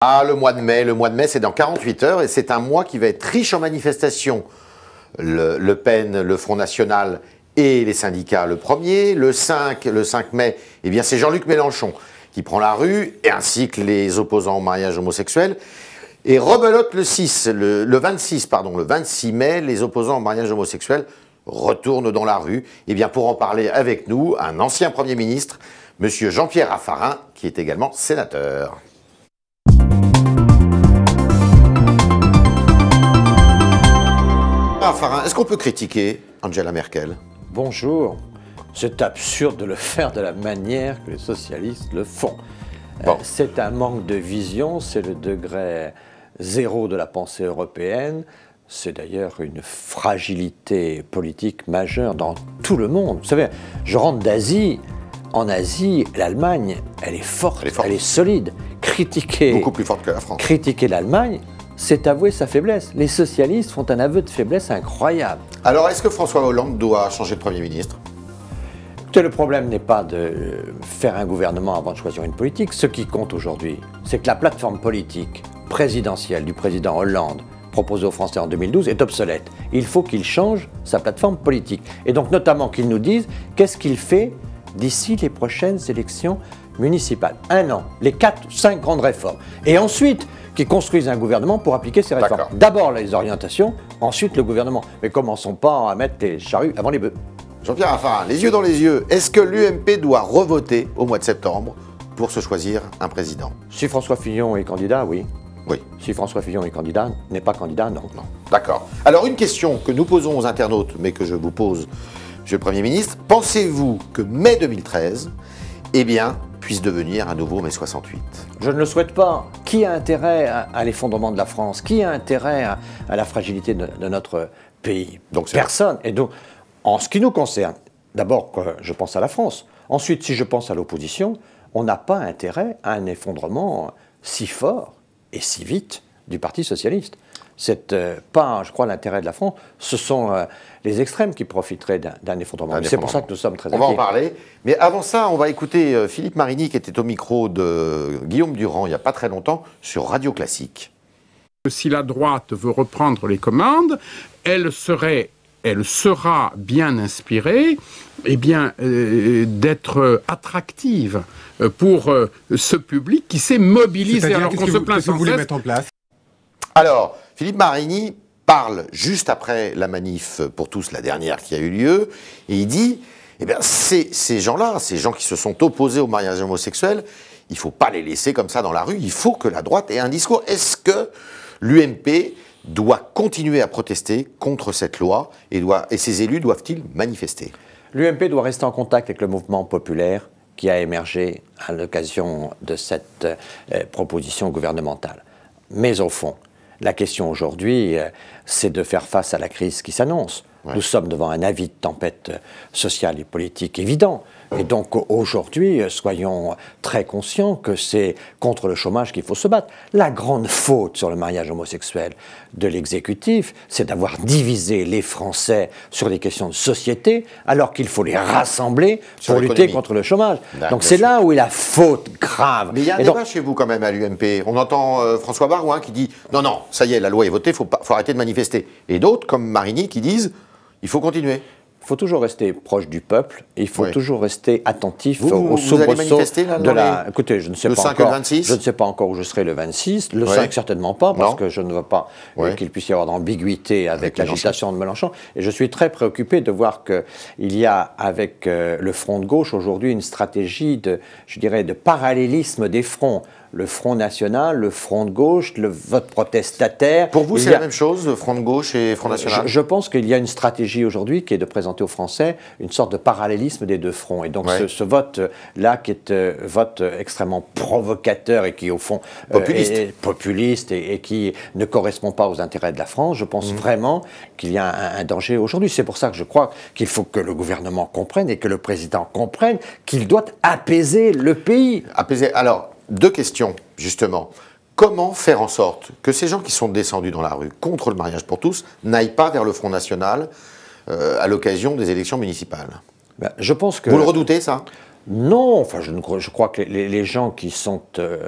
Ah, le mois de mai, c'est dans 48 heures et c'est un mois qui va être riche en manifestations. Le Pen, le Front National et les syndicats le 1er. Le 5 mai, eh bien c'est Jean-Luc Mélenchon qui prend la rue, et ainsi que les opposants au mariage homosexuel. Et rebelote le 26 mai, les opposants au mariage homosexuel retournent dans la rue. Eh bien pour en parler avec nous, un ancien Premier ministre, M. Jean-Pierre Raffarin, qui est également sénateur. Raffarin, est-ce qu'on peut critiquer Angela Merkel? Bonjour. C'est absurde de le faire de la manière que les socialistes le font. Bon. C'est un manque de vision, c'est le degré zéro de la pensée européenne. C'est d'ailleurs une fragilité politique majeure dans tout le monde. Vous savez, je rentre d'Asie. En Asie, l'Allemagne, elle est forte, elle est solide. Critiquer, beaucoup plus forte que la France. Critiquer l'Allemagne, c'est avouer sa faiblesse. Les socialistes font un aveu de faiblesse incroyable. Alors, est-ce que François Hollande doit changer de Premier ministre? Le problème n'est pas de faire un gouvernement avant de choisir une politique. Ce qui compte aujourd'hui, c'est que la plateforme politique présidentielle du président Hollande, proposée aux Français en 2012, est obsolète. Il faut qu'il change sa plateforme politique. Et donc notamment qu'il nous dise qu'est-ce qu'il fait d'ici les prochaines élections municipales. 1 an, les 4 ou 5 grandes réformes. Et ensuite, qu'il construise un gouvernement pour appliquer ces réformes. D'abord les orientations, ensuite le gouvernement. Mais commençons pas à mettre les charrues avant les bœufs. Jean-Pierre Raffarin, les yeux dans les yeux, est-ce que l'UMP doit revoter au mois de septembre pour se choisir un président? Si François Fillon est candidat, oui. Oui. Si François Fillon est candidat, n'est pas candidat, non. D'accord. Alors une question que nous posons aux internautes, mais que je vous pose, Monsieur le Premier ministre, pensez-vous que mai 2013, eh bien, puisse devenir un nouveau mai 68? Je ne le souhaite pas. Qui a intérêt à l'effondrement de la France? Qui a intérêt à la fragilité de notre pays? Donc personne. Et donc, en ce qui nous concerne, d'abord, je pense à la France. Ensuite, si je pense à l'opposition, on n'a pas intérêt à un effondrement si fort et si vite du Parti socialiste. C'est pas, je crois, l'intérêt de la France. Ce sont les extrêmes qui profiteraient d'un effondrement. C'est pour ça que nous sommes très inquiets. On va en parler. Mais avant ça, on va écouter Philippe Marigny, qui était au micro de Guillaume Durand il n'y a pas très longtemps, sur Radio Classique. Si la droite veut reprendre les commandes, elle sera bien inspirée d'être attractive pour ce public qui s'est mobilisé. Alors qu'on se plaint sans cesse. Mettre en place. Alors, Philippe Marigny parle juste après la manif pour tous, la dernière qui a eu lieu, et il dit, eh bien, ces gens-là, ces gens qui se sont opposés au mariage homosexuel, il ne faut pas les laisser comme ça dans la rue, il faut que la droite ait un discours. Est-ce que l'UMP doit continuer à protester contre cette loi et ses élus doivent-ils manifester? L'UMP doit rester en contact avec le mouvement populaire qui a émergé à l'occasion de cette proposition gouvernementale. Mais au fond, la question aujourd'hui, c'est de faire face à la crise qui s'annonce. Ouais. Nous sommes devant un avis de tempête sociale et politique évident. Et donc aujourd'hui, soyons très conscients que c'est contre le chômage qu'il faut se battre. La grande faute sur le mariage homosexuel de l'exécutif, c'est d'avoir divisé les Français sur des questions de société, alors qu'il faut les rassembler pour lutter contre le chomage. Donc c'est là où est la faute grave. Mais il y a un débat chez vous quand même à l'UMP. On entend François Barouin qui dit « Non, non, ça y est, la loi est votée, faut arrêter de manifester » Et d'autres, comme Marigny, qui disent « Il faut continuer ». Il faut toujours rester proche du peuple, et il faut toujours rester attentif au soubresaut de la... Écoutez, je ne sais pas encore. Je ne sais pas encore où je serai le 26. Le 5, certainement pas, parce que je ne veux pas qu'il puisse y avoir d'ambiguïté avec l'agitation de Mélenchon. Et je suis très préoccupé de voir qu'il y a, avec le Front de gauche, aujourd'hui, une stratégie de parallélisme des fronts. Le Front National, le Front de gauche, le vote protestataire. Pour vous, c'est la même chose, le Front de gauche et Front National? Je pense qu'il y a une stratégie aujourd'hui qui est de présenter aux Français une sorte de parallélisme des deux fronts. Et donc ce vote-là, qui est vote extrêmement provocateur et qui, au fond, est populiste et qui ne correspond pas aux intérêts de la France, je pense vraiment qu'il y a un danger aujourd'hui. C'est pour ça que je crois qu'il faut que le gouvernement comprenne et que le président comprenne qu'il doit apaiser le pays. Apaiser. Alors, deux questions, justement. Comment faire en sorte que ces gens qui sont descendus dans la rue contre le mariage pour tous n'aillent pas vers le Front National à l'occasion des élections municipales? Je pense que... Vous le redoutez, ça? Non, enfin, je crois que les gens qui sont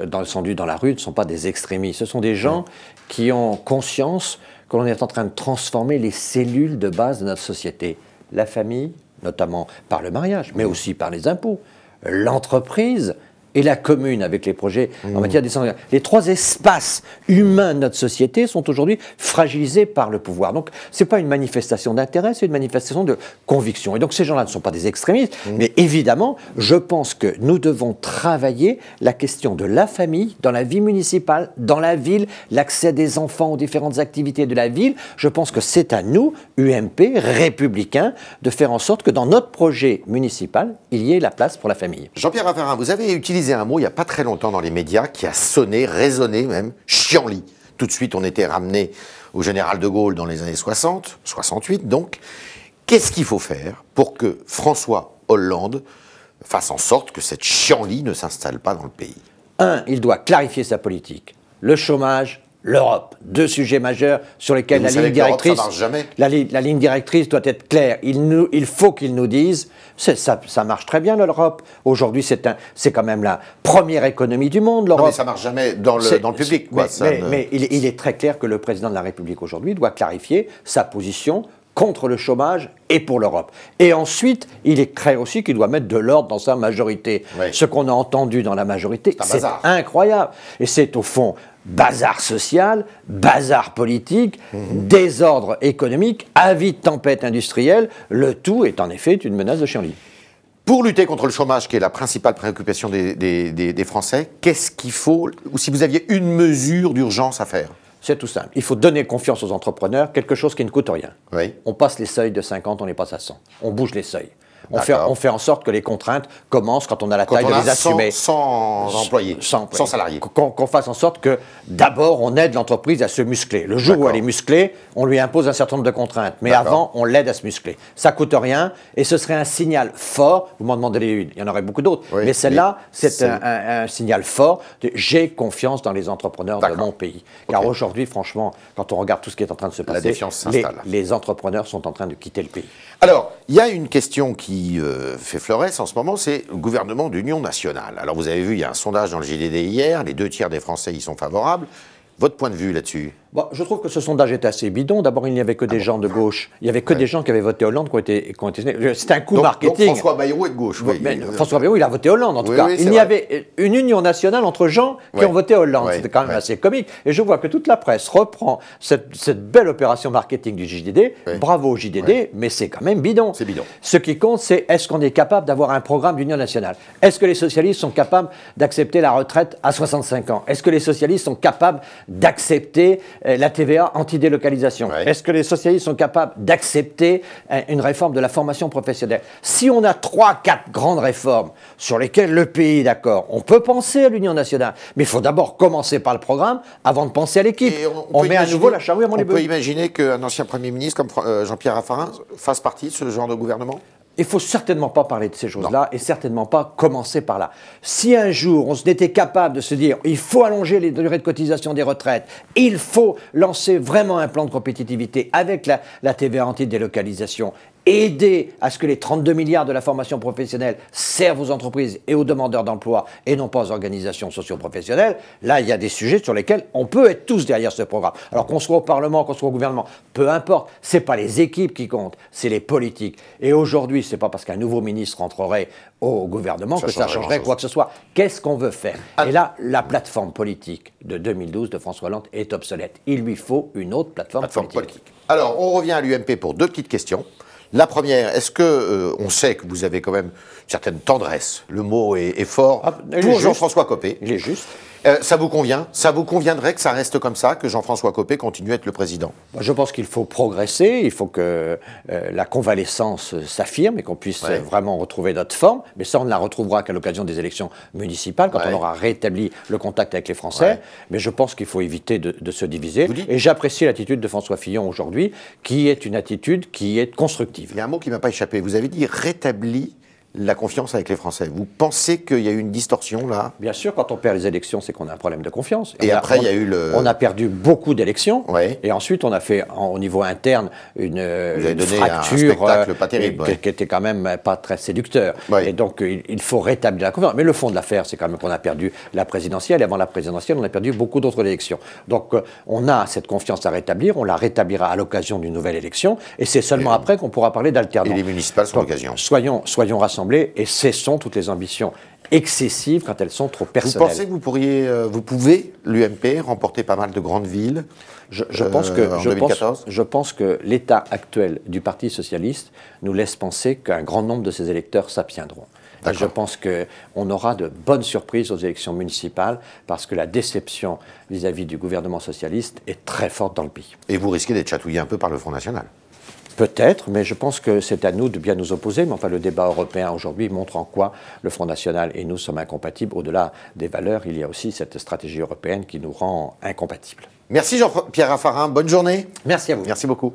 descendus dans la rue ne sont pas des extrémistes. Ce sont des gens qui ont conscience que l'on est en train de transformer les cellules de base de notre société. La famille, notamment par le mariage, mais aussi par les impôts. L'entreprise et la commune avec les projets en matière de... Les trois espaces humains de notre société sont aujourd'hui fragilisés par le pouvoir. Donc, ce n'est pas une manifestation d'intérêt, c'est une manifestation de conviction. Et donc, ces gens-là ne sont pas des extrémistes, mais évidemment, je pense que nous devons travailler la question de la famille dans la vie municipale, dans la ville, l'accès des enfants aux différentes activités de la ville. Je pense que c'est à nous, UMP, républicains, de faire en sorte que dans notre projet municipal, il y ait la place pour la famille. Jean-Pierre Raffarin, vous avez utilisé un mot il n'y a pas très longtemps dans les médias qui a sonné, résonné même, chienlit. Tout de suite, on était ramené au général de Gaulle dans les années 60, 68 donc. Qu'est-ce qu'il faut faire pour que François Hollande fasse en sorte que cette chienlit ne s'installe pas dans le pays? Il doit clarifier sa politique. Le chômage, l'Europe, deux sujets majeurs sur lesquels la ligne directrice, ça marche jamais. La ligne directrice doit être claire. Il faut qu'ils nous disent, ça marche très bien l'Europe. Aujourd'hui, c'est quand même la première économie du monde, l'Europe. Non, mais ça marche jamais dans le public. Quoi, mais il est très clair que le président de la République aujourd'hui doit clarifier sa position contre le chômage et pour l'Europe. Et ensuite, il est clair aussi qu'il doit mettre de l'ordre dans sa majorité. Oui. Ce qu'on a entendu dans la majorité, c'est incroyable. Et c'est au fond bazar social, bazar politique, désordre économique, avis de tempête industrielle. Le tout est en effet une menace de chienlit. Pour lutter contre le chômage, qui est la principale préoccupation des Français, qu'est-ce qu'il faut, ou si vous aviez une mesure d'urgence à faire? C'est tout simple. Il faut donner confiance aux entrepreneurs, quelque chose qui ne coûte rien. Oui. On passe les seuils de 50, on les passe à 100. On bouge les seuils. On fait en sorte que les contraintes commencent quand on a la taille de les assumer. Sans employés, sans salariés. Qu'on fasse en sorte que, d'abord, on aide l'entreprise à se muscler. Le jour où elle est musclée, on lui impose un certain nombre de contraintes. Mais avant, on l'aide à se muscler. Ça ne coûte rien et ce serait un signal fort. Vous m'en demandez une, il y en aurait beaucoup d'autres. Oui, mais celle-là, c'est un signal fort de j'ai confiance dans les entrepreneurs de mon pays. Car aujourd'hui, franchement, quand on regarde tout ce qui est en train de se passer, la défiance s'installe. Les entrepreneurs sont en train de quitter le pays. Alors, il y a une question qui fait florès en ce moment, c'est le gouvernement d'union nationale. Alors vous avez vu, il y a un sondage dans le JDD hier, les 2 tiers des Français y sont favorables. Votre point de vue là-dessus? Bon, je trouve que ce sondage est assez bidon. D'abord, il n'y avait que des gens de gauche. Il n'y avait que des gens qui avaient voté Hollande qui ont été... C'était un coup marketing. Donc François Bayrou est de gauche. Oui. François Bayrou, il a voté Hollande, en tout cas. Il y avait une union nationale entre gens qui ont voté Hollande. C'était quand même assez comique. Et je vois que toute la presse reprend cette belle opération marketing du JDD. Bravo au JDD, mais c'est quand même bidon. C'est bidon. Ce qui compte, c'est est-ce qu'on est capable d'avoir un programme d'union nationale? Est-ce que les socialistes sont capables d'accepter la retraite à 65 ans? Est-ce que les socialistes sont capables d'accepter la TVA anti-délocalisation? Est-ce que les socialistes sont capables d'accepter une réforme de la formation professionnelle? Si on a 3-4 grandes réformes sur lesquelles le pays est d'accord, on peut penser à l'Union nationale. Mais il faut d'abord commencer par le programme avant de penser à l'équipe. On met à nouveau la charrue avant les bœufs. On peut imaginer qu'un ancien Premier ministre comme Jean-Pierre Raffarin fasse partie de ce genre de gouvernement? Il ne faut certainement pas parler de ces choses-là et certainement pas commencer par là. Si un jour on était capable de se dire il faut allonger les durées de cotisation des retraites, il faut lancer vraiment un plan de compétitivité avec la TVA anti-délocalisation, aider à ce que les 32 milliards de la formation professionnelle servent aux entreprises et aux demandeurs d'emploi et non pas aux organisations socio-professionnelles, là il y a des sujets sur lesquels on peut être tous derrière ce programme. Alors qu'on soit au Parlement, qu'on soit au gouvernement, peu importe, ce n'est pas les équipes qui comptent, c'est les politiques. Et aujourd'hui, ce n'est pas parce qu'un nouveau ministre entrerait au gouvernement que ça changerait quoi que ce soit. Qu'est-ce qu'on veut faire? Et là, la plateforme politique de 2012 de François Hollande est obsolète. Il lui faut une autre plateforme politique. Alors, on revient à l'UMP pour 2 petites questions. La première, est-ce que, on sait que vous avez quand même une certaine tendresse, le mot est fort, pour Jean-François Copé. Il est juste. Ça vous convient? Ça vous conviendrait que ça reste comme ça, que Jean-François Copé continue à être le président? Je pense qu'il faut progresser, il faut que la convalescence s'affirme et qu'on puisse vraiment retrouver notre forme. Mais ça, on ne la retrouvera qu'à l'occasion des élections municipales, quand on aura rétabli le contact avec les Français. Mais je pense qu'il faut éviter de se diviser. Et j'apprécie l'attitude de François Fillon aujourd'hui, qui est une attitude qui est constructive. Il y a un mot qui ne m'a pas échappé. Vous avez dit rétabli la confiance avec les Français. Vous pensez qu'il y a eu une distorsion là? Bien sûr, quand on perd les élections, c'est qu'on a un problème de confiance. Et après, il y a eu le... On a perdu beaucoup d'élections, ouais. Et ensuite on a fait au niveau interne une fracture un spectacle pas terrible, ouais. qui était quand même pas très séducteur. Ouais. Et donc il faut rétablir la confiance. Mais le fond de l'affaire, c'est quand même qu'on a perdu la présidentielle. Et avant la présidentielle, on a perdu beaucoup d'autres élections. Donc on a cette confiance à rétablir. On la rétablira à l'occasion d'une nouvelle élection. Et c'est seulement après qu'on pourra parler d'alternance. Et les municipales sont l'occasion. Soyons rassemblés et cessons toutes les ambitions excessives quand elles sont trop personnelles. Vous pensez que vous pouvez, l'UMP, remporter pas mal de grandes villes je pense que l'état actuel du Parti socialiste nous laisse penser qu'un grand nombre de ses électeurs s'abstiendront. Et je pense qu'on aura de bonnes surprises aux élections municipales parce que la déception vis-à-vis du gouvernement socialiste est très forte dans le pays. Et vous risquez d'être chatouillé un peu par le Front National? Peut-être, mais je pense que c'est à nous de bien nous opposer. Mais enfin, le débat européen aujourd'hui montre en quoi le Front National et nous sommes incompatibles. Au-delà des valeurs, il y a aussi cette stratégie européenne qui nous rend incompatibles. Merci Jean-Pierre Raffarin, bonne journée. Merci à vous. Merci beaucoup.